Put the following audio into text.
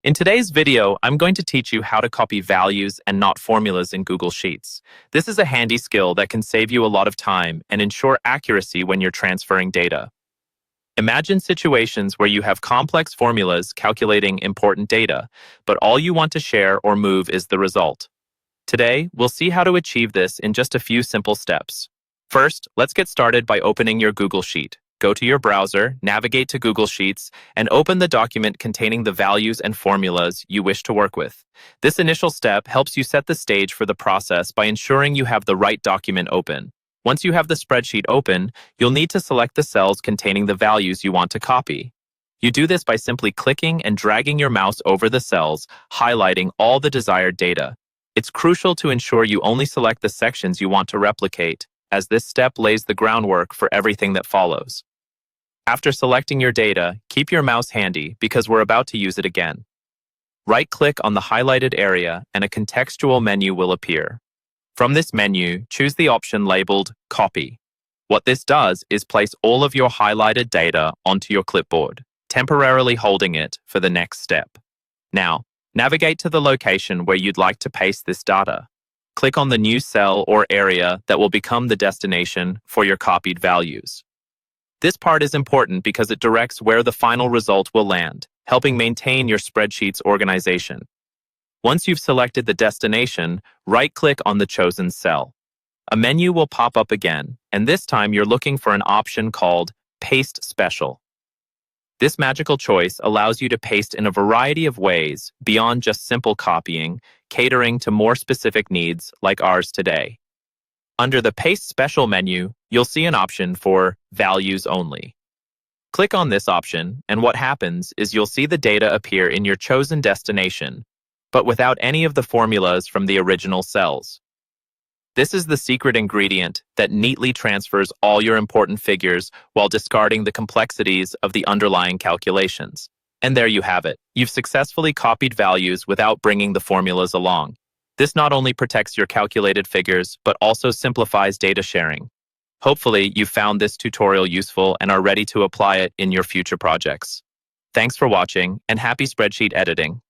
In today's video, I'm going to teach you how to copy values and not formulas in Google Sheets. This is a handy skill that can save you a lot of time and ensure accuracy when you're transferring data. Imagine situations where you have complex formulas calculating important data, but all you want to share or move is the result. Today, we'll see how to achieve this in just a few simple steps. First, let's get started by opening your Google Sheet. Go to your browser, navigate to Google Sheets, and open the document containing the values and formulas you wish to work with. This initial step helps you set the stage for the process by ensuring you have the right document open. Once you have the spreadsheet open, you'll need to select the cells containing the values you want to copy. You do this by simply clicking and dragging your mouse over the cells, highlighting all the desired data. It's crucial to ensure you only select the sections you want to replicate, as this step lays the groundwork for everything that follows. After selecting your data, keep your mouse handy because we're about to use it again. Right-click on the highlighted area and a contextual menu will appear. From this menu, choose the option labeled Copy. What this does is place all of your highlighted data onto your clipboard, temporarily holding it for the next step. Now, navigate to the location where you'd like to paste this data. Click on the new cell or area that will become the destination for your copied values. This part is important because it directs where the final result will land, helping maintain your spreadsheet's organization. Once you've selected the destination, right-click on the chosen cell. A menu will pop up again, and this time you're looking for an option called Paste Special. This magical choice allows you to paste in a variety of ways beyond just simple copying, catering to more specific needs like ours today. Under the Paste Special menu, you'll see an option for Values Only. Click on this option, and what happens is you'll see the data appear in your chosen destination, but without any of the formulas from the original cells. This is the secret ingredient that neatly transfers all your important figures while discarding the complexities of the underlying calculations. And there you have it. You've successfully copied values without bringing the formulas along. This not only protects your calculated figures, but also simplifies data sharing. Hopefully, you found this tutorial useful and are ready to apply it in your future projects. Thanks for watching, and happy spreadsheet editing.